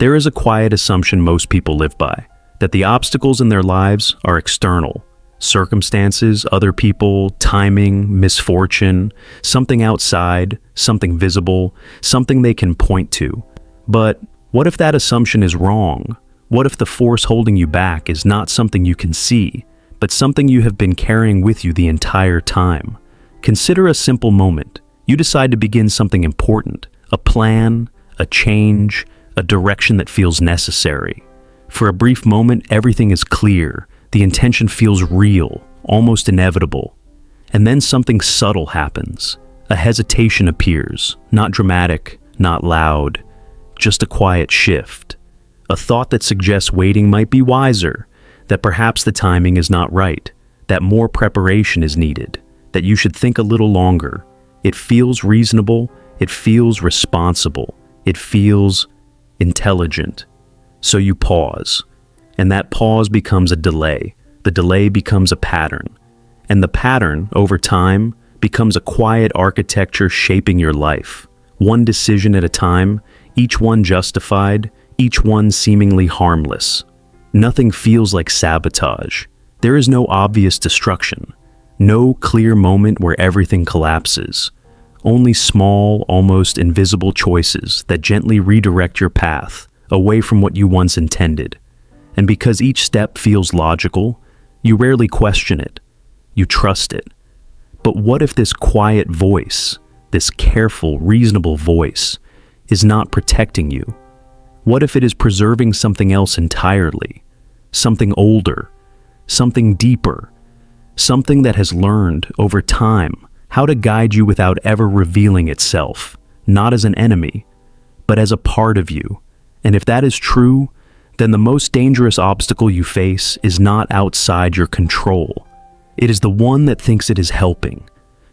There is a quiet assumption most people live by, that the obstacles in their lives are external. Circumstances, other people, timing, misfortune, something outside, something visible, something they can point to. But what if that assumption is wrong? What if the force holding you back is not something you can see, but something you have been carrying with you the entire time? Consider a simple moment. You decide to begin something important, a plan, a change, a direction that feels necessary. For a brief moment, everything is clear. The intention feels real, almost inevitable. And then something subtle happens. A hesitation appears, not dramatic, not loud, just a quiet shift. A thought that suggests waiting might be wiser, that perhaps the timing is not right, that more preparation is needed, that you should think a little longer. It feels reasonable, it feels responsible, it feels intelligent. So you pause, and that pause becomes a delay. The delay becomes a pattern, and the pattern, over time, becomes a quiet architecture shaping your life. One decision at a time, each one justified, each one seemingly harmless. Nothing feels like sabotage. There is no obvious destruction, no clear moment where everything collapses. Only small, almost invisible choices that gently redirect your path away from what you once intended. And because each step feels logical, you rarely question it. You trust it. But what if this quiet voice, this careful, reasonable voice, is not protecting you? What if it is preserving something else entirely? Something older, something deeper, something that has learned over time how to guide you without ever revealing itself, not as an enemy, but as a part of you. And if that is true, then the most dangerous obstacle you face is not outside your control. It is the one that thinks it is helping.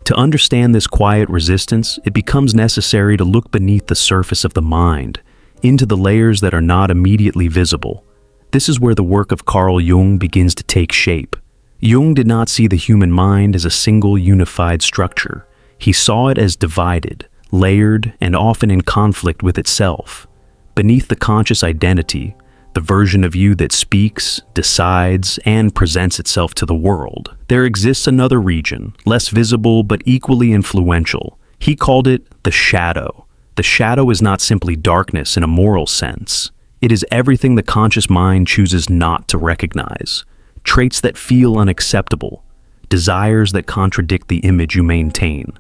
To understand this quiet resistance, it becomes necessary to look beneath the surface of the mind, into the layers that are not immediately visible. This is where the work of Carl Jung begins to take shape. Jung did not see the human mind as a single unified structure. He saw it as divided, layered, and often in conflict with itself. Beneath the conscious identity, the version of you that speaks, decides, and presents itself to the world, there exists another region, less visible but equally influential. He called it the shadow. The shadow is not simply darkness in a moral sense. It is everything the conscious mind chooses not to recognize. Traits that feel unacceptable, desires that contradict the image you maintain,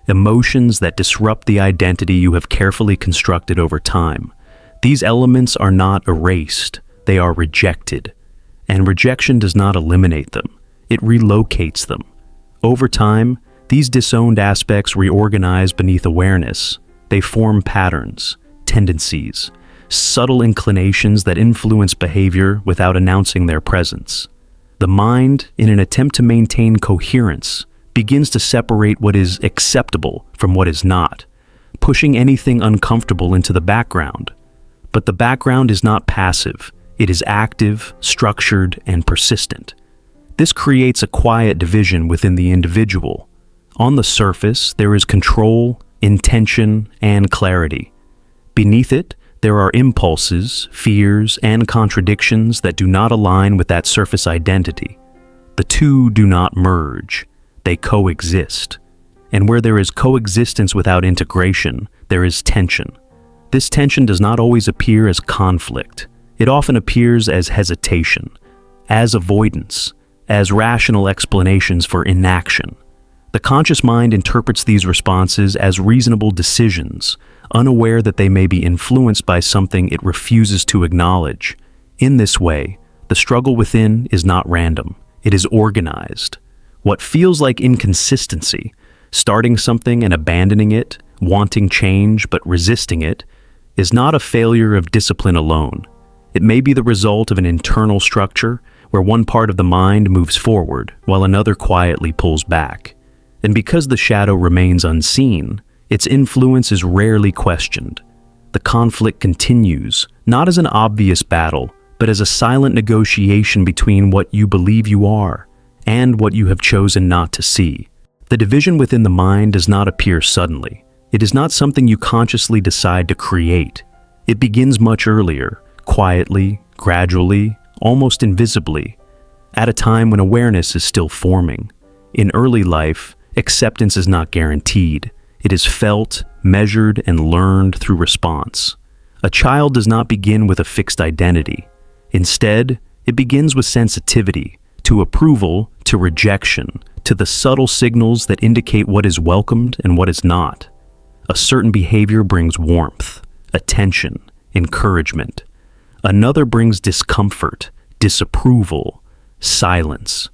emotions that disrupt the identity you have carefully constructed over time. These elements are not erased, they are rejected. And rejection does not eliminate them, it relocates them. Over time, these disowned aspects reorganize beneath awareness. They form patterns, tendencies, subtle inclinations that influence behavior without announcing their presence. The mind, in an attempt to maintain coherence, begins to separate what is acceptable from what is not, pushing anything uncomfortable into the background. But the background is not passive. It is active, structured, and persistent. This creates a quiet division within the individual. On the surface, there is control, intention, and clarity. Beneath it, there are impulses, fears, and contradictions that do not align with that surface identity. The two do not merge. They coexist. And where there is coexistence without integration, there is tension. This tension does not always appear as conflict. It often appears as hesitation, as avoidance, as rational explanations for inaction. The conscious mind interprets these responses as reasonable decisions, unaware that they may be influenced by something it refuses to acknowledge. In this way, the struggle within is not random. It is organized. What feels like inconsistency, starting something and abandoning it, wanting change but resisting it, is not a failure of discipline alone. It may be the result of an internal structure where one part of the mind moves forward while another quietly pulls back. And because the shadow remains unseen, its influence is rarely questioned. The conflict continues, not as an obvious battle, but as a silent negotiation between what you believe you are and what you have chosen not to see. The division within the mind does not appear suddenly. It is not something you consciously decide to create. It begins much earlier, quietly, gradually, almost invisibly, at a time when awareness is still forming. In early life, acceptance is not guaranteed. It is felt, measured, and learned through response. A child does not begin with a fixed identity. Instead, it begins with sensitivity, to approval, to rejection, to the subtle signals that indicate what is welcomed and what is not. A certain behavior brings warmth, attention, encouragement. Another brings discomfort, disapproval, silence.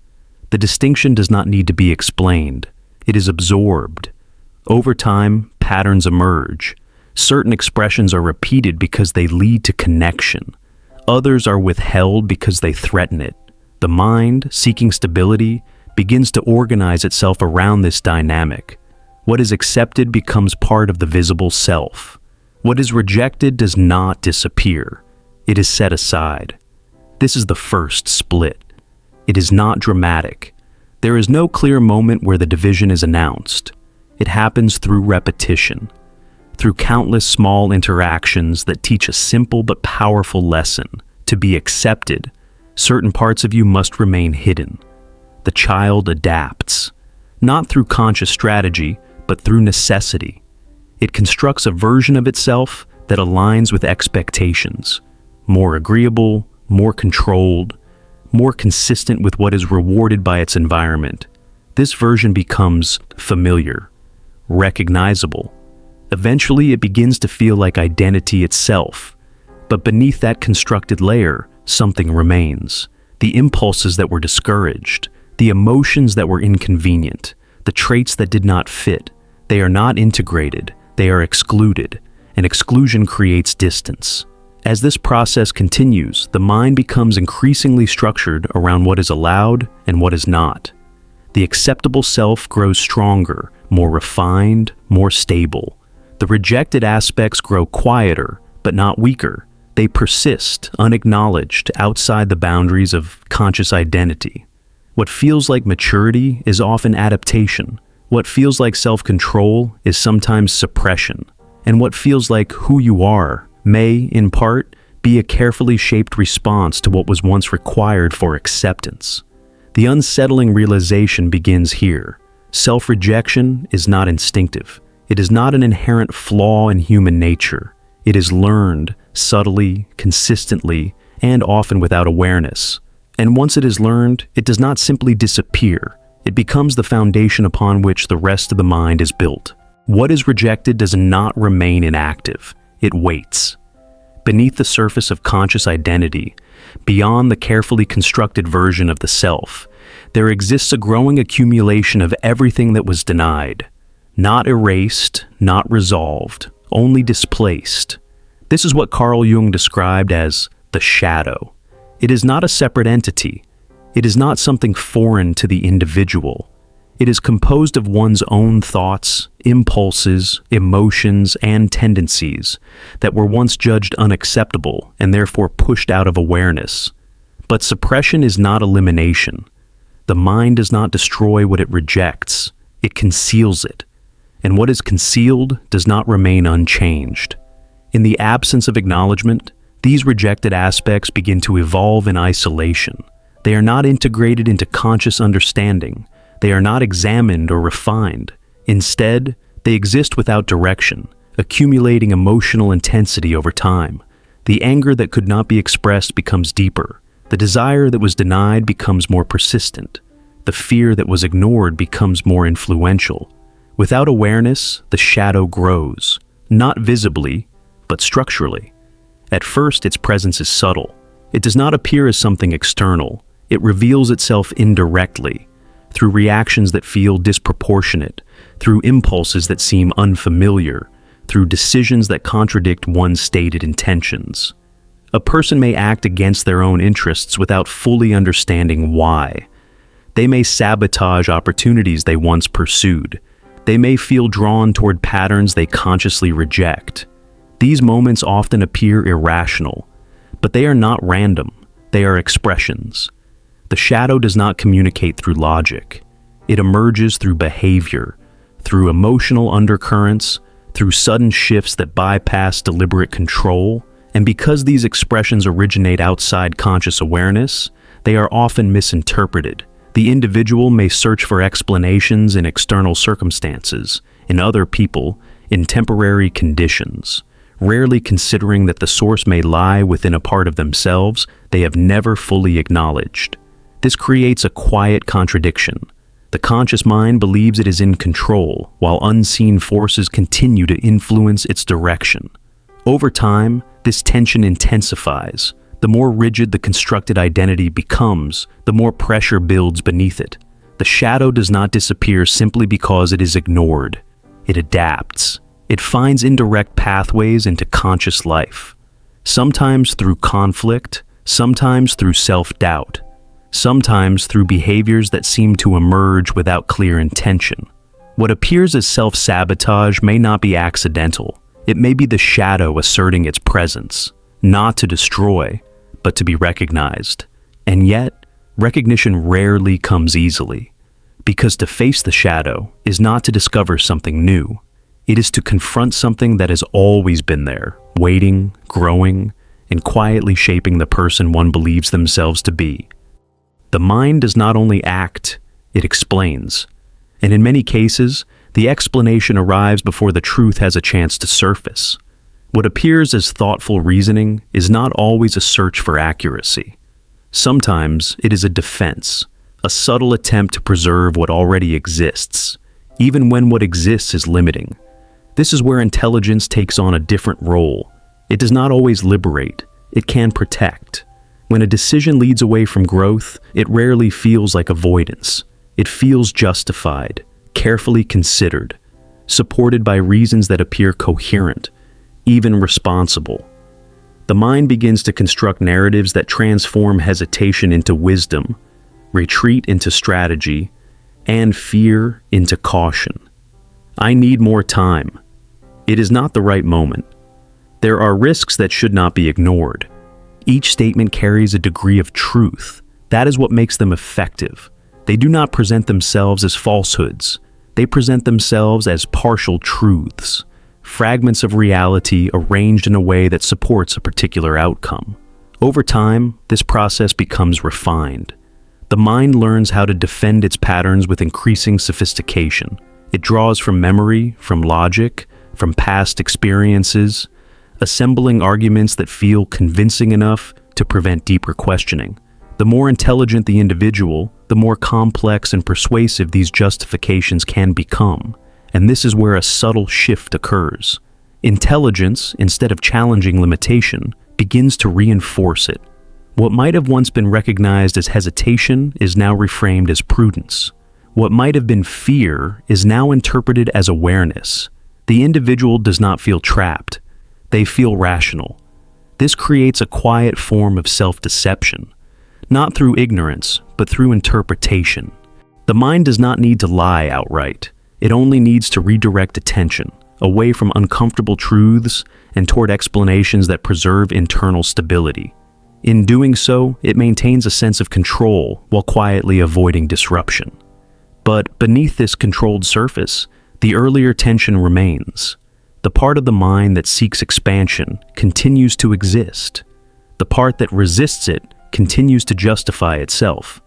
The distinction does not need to be explained. It is absorbed. Over time, patterns emerge. Certain expressions are repeated because they lead to connection. Others are withheld because they threaten it. The mind, seeking stability, begins to organize itself around this dynamic. What is accepted becomes part of the visible self. What is rejected does not disappear. It is set aside. This is the first split. It is not dramatic. There is no clear moment where the division is announced. It happens through repetition, through countless small interactions that teach a simple but powerful lesson. To be accepted, certain parts of you must remain hidden. The child adapts, not through conscious strategy, but through necessity. It constructs a version of itself that aligns with expectations, more agreeable, more controlled, more consistent with what is rewarded by its environment. This version becomes familiar, recognizable. Eventually, it begins to feel like identity itself. But beneath that constructed layer, something remains. The impulses that were discouraged, the emotions that were inconvenient, the traits that did not fit. They are not integrated, they are excluded, and exclusion creates distance. As this process continues, the mind becomes increasingly structured around what is allowed and what is not. The acceptable self grows stronger, more refined, more stable. The rejected aspects grow quieter, but not weaker. They persist, unacknowledged, outside the boundaries of conscious identity. What feels like maturity is often adaptation. What feels like self-control is sometimes suppression. And what feels like who you are may, in part, be a carefully shaped response to what was once required for acceptance. The unsettling realization begins here. Self-rejection is not instinctive. It is not an inherent flaw in human nature. It is learned, subtly, consistently, and often without awareness. And once it is learned, it does not simply disappear. It becomes the foundation upon which the rest of the mind is built. What is rejected does not remain inactive. It waits. Beneath the surface of conscious identity, beyond the carefully constructed version of the self, there exists a growing accumulation of everything that was denied. Not erased, not resolved, only displaced. This is what Carl Jung described as the shadow. It is not a separate entity. It is not something foreign to the individual. It is composed of one's own thoughts, impulses, emotions, and tendencies that were once judged unacceptable and therefore pushed out of awareness. But suppression is not elimination. The mind does not destroy what it rejects. It conceals it. And what is concealed does not remain unchanged. In the absence of acknowledgement, these rejected aspects begin to evolve in isolation. They are not integrated into conscious understanding. They are not examined or refined. Instead, they exist without direction, accumulating emotional intensity over time. The anger that could not be expressed becomes deeper. The desire that was denied becomes more persistent. The fear that was ignored becomes more influential. Without awareness, the shadow grows, not visibly, but structurally. At first, its presence is subtle. It does not appear as something external. It reveals itself indirectly, through reactions that feel disproportionate, through impulses that seem unfamiliar, through decisions that contradict one's stated intentions. A person may act against their own interests without fully understanding why. They may sabotage opportunities they once pursued. They may feel drawn toward patterns they consciously reject. These moments often appear irrational, but they are not random. They are expressions. The shadow does not communicate through logic. It emerges through behavior, through emotional undercurrents, through sudden shifts that bypass deliberate control, and because these expressions originate outside conscious awareness, they are often misinterpreted. The individual may search for explanations in external circumstances, in other people, in temporary conditions, rarely considering that the source may lie within a part of themselves they have never fully acknowledged. This creates a quiet contradiction. The conscious mind believes it is in control, while unseen forces continue to influence its direction. Over time, this tension intensifies. The more rigid the constructed identity becomes, the more pressure builds beneath it. The shadow does not disappear simply because it is ignored. It adapts. It finds indirect pathways into conscious life, sometimes through conflict, sometimes through self-doubt, sometimes through behaviors that seem to emerge without clear intention. What appears as self-sabotage may not be accidental. It may be the shadow asserting its presence, not to destroy, but to be recognized. And yet, recognition rarely comes easily, because to face the shadow is not to discover something new. It is to confront something that has always been there, waiting, growing, and quietly shaping the person one believes themselves to be. The mind does not only act, it explains. And in many cases, the explanation arrives before the truth has a chance to surface. What appears as thoughtful reasoning is not always a search for accuracy. Sometimes it is a defense, a subtle attempt to preserve what already exists, even when what exists is limiting. This is where intelligence takes on a different role. It does not always liberate, it can protect. When a decision leads away from growth, it rarely feels like avoidance. It feels justified, carefully considered, supported by reasons that appear coherent, even responsible. The mind begins to construct narratives that transform hesitation into wisdom, retreat into strategy, and fear into caution. I need more time. It is not the right moment. There are risks that should not be ignored. Each statement carries a degree of truth. That is what makes them effective. They do not present themselves as falsehoods. They present themselves as partial truths, fragments of reality arranged in a way that supports a particular outcome. Over time, this process becomes refined. The mind learns how to defend its patterns with increasing sophistication. It draws from memory, from logic, from past experiences, assembling arguments that feel convincing enough to prevent deeper questioning. The more intelligent the individual, the more complex and persuasive these justifications can become. And this is where a subtle shift occurs. Intelligence, instead of challenging limitation, begins to reinforce it. What might have once been recognized as hesitation is now reframed as prudence. What might have been fear is now interpreted as awareness. The individual does not feel trapped. They feel rational. This creates a quiet form of self-deception, not through ignorance, but through interpretation. The mind does not need to lie outright. It only needs to redirect attention away from uncomfortable truths and toward explanations that preserve internal stability. In doing so, it maintains a sense of control while quietly avoiding disruption. But beneath this controlled surface, the earlier tension remains. The part of the mind that seeks expansion continues to exist. The part that resists it continues to justify itself.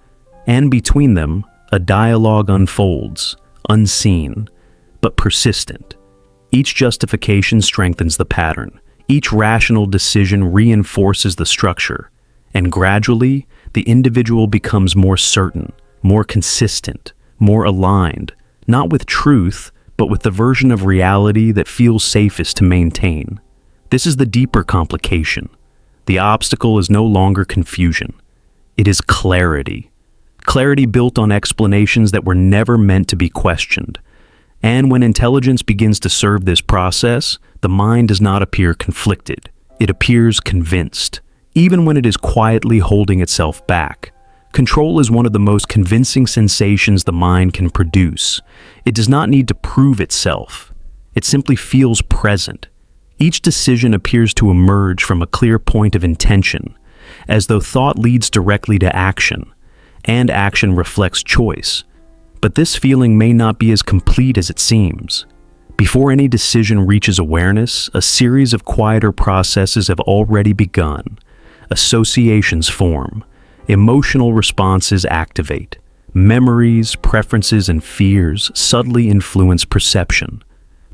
And between them, a dialogue unfolds, unseen, but persistent. Each justification strengthens the pattern. Each rational decision reinforces the structure. And gradually, the individual becomes more certain, more consistent, more aligned, not with truth, but with the version of reality that feels safest to maintain. This is the deeper complication. The obstacle is no longer confusion. It is clarity. Clarity built on explanations that were never meant to be questioned. And when intelligence begins to serve this process, the mind does not appear conflicted. It appears convinced, even when it is quietly holding itself back. Control is one of the most convincing sensations the mind can produce. It does not need to prove itself. It simply feels present. Each decision appears to emerge from a clear point of intention, as though thought leads directly to action, and action reflects choice. But this feeling may not be as complete as it seems. Before any decision reaches awareness, a series of quieter processes have already begun. Associations form, emotional responses activate, memories, preferences, and fears subtly influence perception.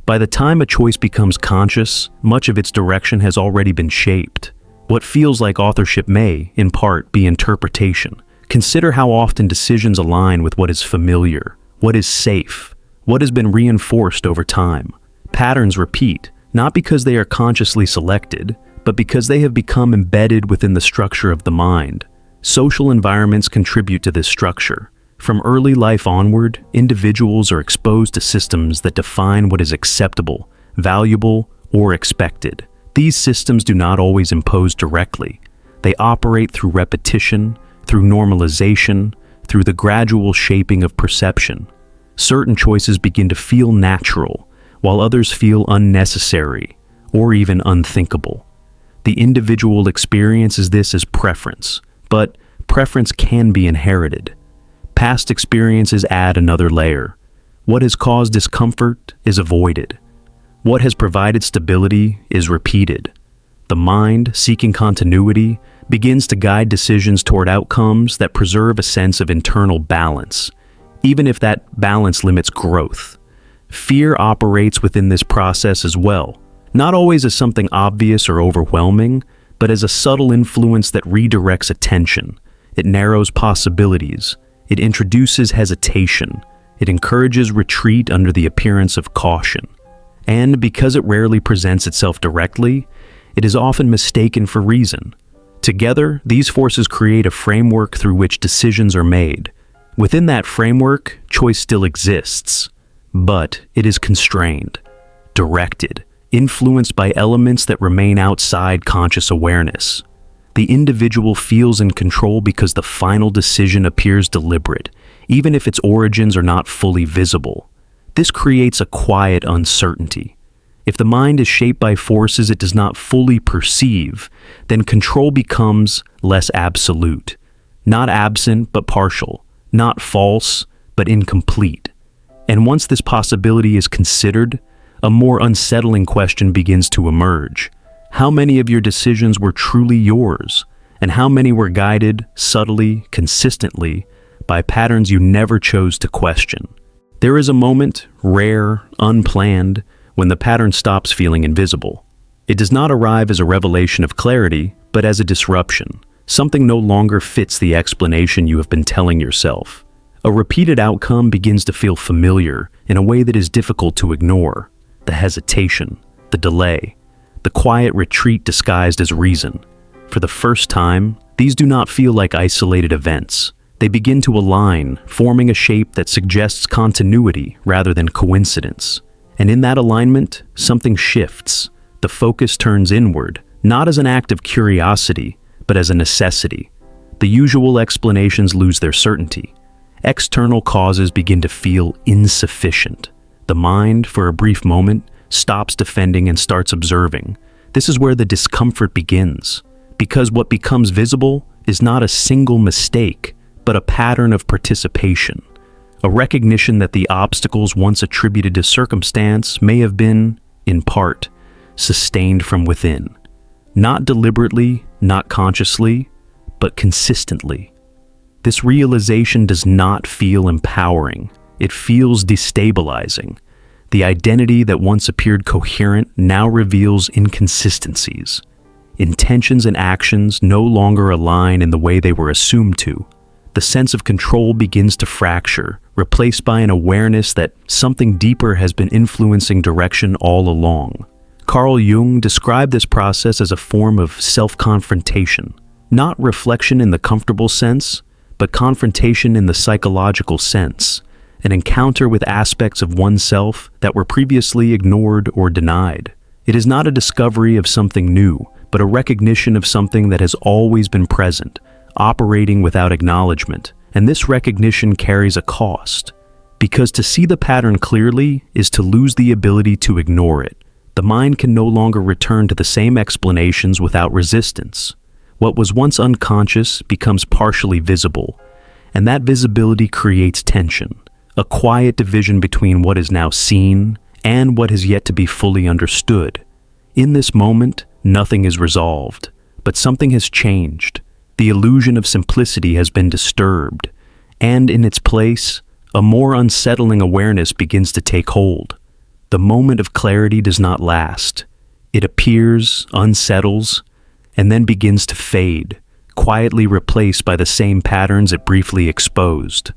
By the time a choice becomes conscious, much of its direction has already been shaped. What feels like authorship may, in part, be interpretation. Consider how often decisions align with what is familiar, what is safe, what has been reinforced over time. Patterns repeat, not because they are consciously selected, but because they have become embedded within the structure of the mind. Social environments contribute to this structure. From early life onward, individuals are exposed to systems that define what is acceptable, valuable, or expected. These systems do not always impose directly. They operate through repetition, through normalization, through the gradual shaping of perception. Certain choices begin to feel natural, while others feel unnecessary, or even unthinkable. The individual experiences this as preference, but preference can be inherited. Past experiences add another layer. What has caused discomfort is avoided. What has provided stability is repeated. The mind, seeking continuity, begins to guide decisions toward outcomes that preserve a sense of internal balance, even if that balance limits growth. Fear operates within this process as well, not always as something obvious or overwhelming, but as a subtle influence that redirects attention. It narrows possibilities. It introduces hesitation. It encourages retreat under the appearance of caution. And because it rarely presents itself directly, it is often mistaken for reason. Together, these forces create a framework through which decisions are made. Within that framework, choice still exists, but it is constrained, directed, influenced by elements that remain outside conscious awareness. The individual feels in control because the final decision appears deliberate, even if its origins are not fully visible. This creates a quiet uncertainty. If the mind is shaped by forces it does not fully perceive, then control becomes less absolute, not absent but partial, not false but incomplete. And once this possibility is considered, a more unsettling question begins to emerge. How many of your decisions were truly yours, and how many were guided subtly, consistently, by patterns you never chose to question? There is a moment, rare, unplanned, when the pattern stops feeling invisible. It does not arrive as a revelation of clarity, but as a disruption. Something no longer fits the explanation you have been telling yourself. A repeated outcome begins to feel familiar in a way that is difficult to ignore. The hesitation, the delay, the quiet retreat disguised as reason. For the first time, these do not feel like isolated events. They begin to align, forming a shape that suggests continuity rather than coincidence. And in that alignment, something shifts. The focus turns inward, not as an act of curiosity, but as a necessity. The usual explanations lose their certainty. External causes begin to feel insufficient. The mind, for a brief moment, stops defending and starts observing. This is where the discomfort begins, because what becomes visible is not a single mistake, but a pattern of participation, a recognition that the obstacles once attributed to circumstance may have been, in part, sustained from within. Not deliberately, not consciously, but consistently. This realization does not feel empowering. It feels destabilizing. The identity that once appeared coherent now reveals inconsistencies. Intentions and actions no longer align in the way they were assumed to. The sense of control begins to fracture, replaced by an awareness that something deeper has been influencing direction all along. Carl Jung described this process as a form of self-confrontation, not reflection in the comfortable sense, but confrontation in the psychological sense, an encounter with aspects of oneself that were previously ignored or denied. It is not a discovery of something new, but a recognition of something that has always been present, operating without acknowledgement, and this recognition carries a cost. Because to see the pattern clearly is to lose the ability to ignore it. The mind can no longer return to the same explanations without resistance. What was once unconscious becomes partially visible, and that visibility creates tension, a quiet division between what is now seen and what has yet to be fully understood. In this moment, nothing is resolved, but something has changed. The illusion of simplicity has been disturbed, and in its place, a more unsettling awareness begins to take hold. The moment of clarity does not last. It appears, unsettles, and then begins to fade, quietly replaced by the same patterns it briefly exposed.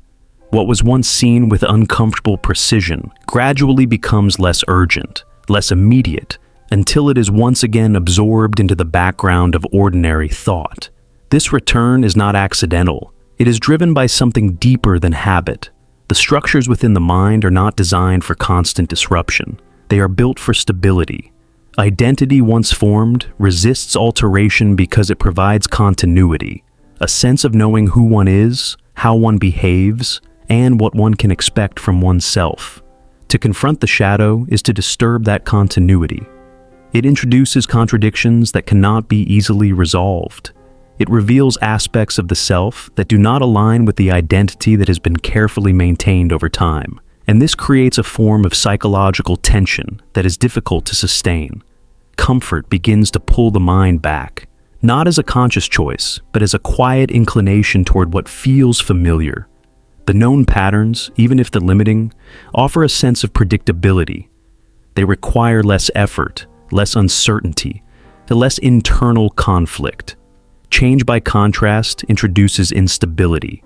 What was once seen with uncomfortable precision gradually becomes less urgent, less immediate, until it is once again absorbed into the background of ordinary thought. This return is not accidental. It is driven by something deeper than habit. The structures within the mind are not designed for constant disruption. They are built for stability. Identity, once formed, resists alteration because it provides continuity, a sense of knowing who one is, how one behaves, and what one can expect from oneself. To confront the shadow is to disturb that continuity. It introduces contradictions that cannot be easily resolved. It reveals aspects of the self that do not align with the identity that has been carefully maintained over time, and this creates a form of psychological tension that is difficult to sustain. Comfort begins to pull the mind back, not as a conscious choice, but as a quiet inclination toward what feels familiar. The known patterns, even if they're limiting, offer a sense of predictability. They require less effort, less uncertainty, less internal conflict. Change, by contrast, introduces instability.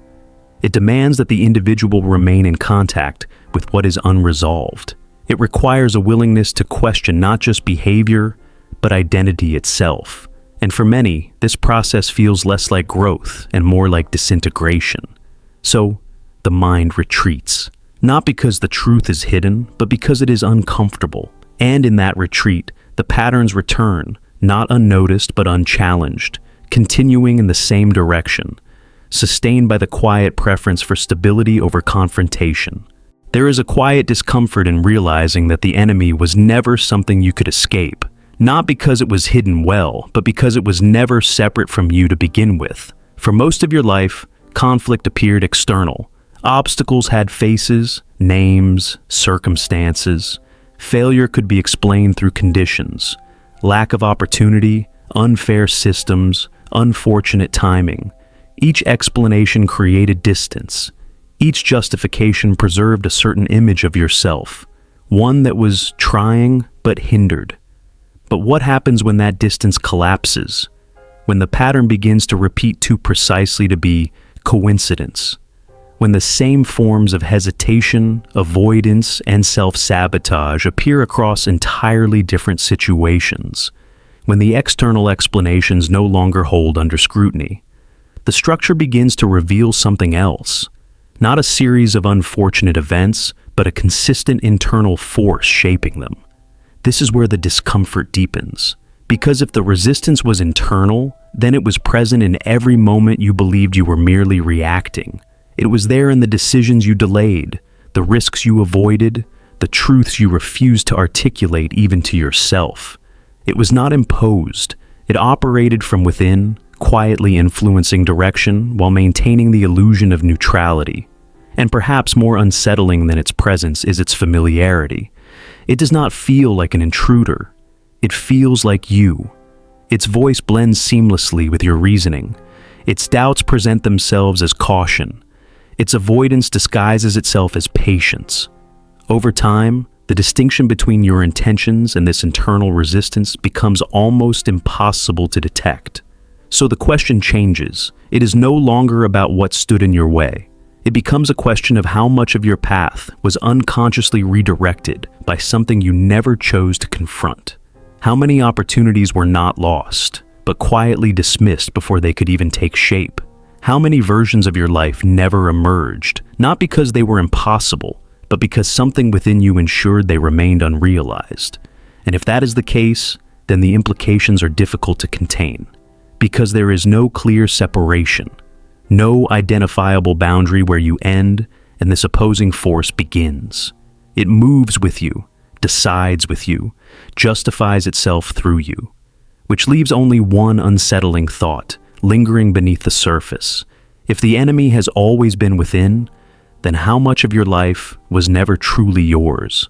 It demands that the individual remain in contact with what is unresolved. It requires a willingness to question not just behavior, but identity itself. And for many, this process feels less like growth and more like disintegration. So, the mind retreats, not because the truth is hidden, but because it is uncomfortable. And in that retreat, the patterns return, not unnoticed but unchallenged, continuing in the same direction, sustained by the quiet preference for stability over confrontation. There is a quiet discomfort in realizing that the enemy was never something you could escape, not because it was hidden well, but because it was never separate from you to begin with. For most of your life, conflict appeared external. Obstacles had faces, names, circumstances. Failure could be explained through conditions, lack of opportunity, unfair systems, unfortunate timing. Each explanation created distance. Each justification preserved a certain image of yourself, one that was trying but hindered. But what happens when that distance collapses? When the pattern begins to repeat too precisely to be coincidence? When the same forms of hesitation, avoidance, and self-sabotage appear across entirely different situations? When the external explanations no longer hold under scrutiny? The structure begins to reveal something else. Not a series of unfortunate events, but a consistent internal force shaping them. This is where the discomfort deepens. Because if the resistance was internal, then it was present in every moment you believed you were merely reacting. It was there in the decisions you delayed, the risks you avoided, the truths you refused to articulate even to yourself. It was not imposed. It operated from within, quietly influencing direction while maintaining the illusion of neutrality. And perhaps more unsettling than its presence is its familiarity. It does not feel like an intruder. It feels like you. Its voice blends seamlessly with your reasoning. Its doubts present themselves as caution. Its avoidance disguises itself as patience. Over time, the distinction between your intentions and this internal resistance becomes almost impossible to detect. So the question changes. It is no longer about what stood in your way. It becomes a question of how much of your path was unconsciously redirected by something you never chose to confront. How many opportunities were not lost, but quietly dismissed before they could even take shape? How many versions of your life never emerged, not because they were impossible, but because something within you ensured they remained unrealized? And if that is the case, then the implications are difficult to contain, because there is no clear separation, no identifiable boundary where you end and this opposing force begins. It moves with you, decides with you, justifies itself through you, which leaves only one unsettling thought lingering beneath the surface. If the enemy has always been within, then how much of your life was never truly yours?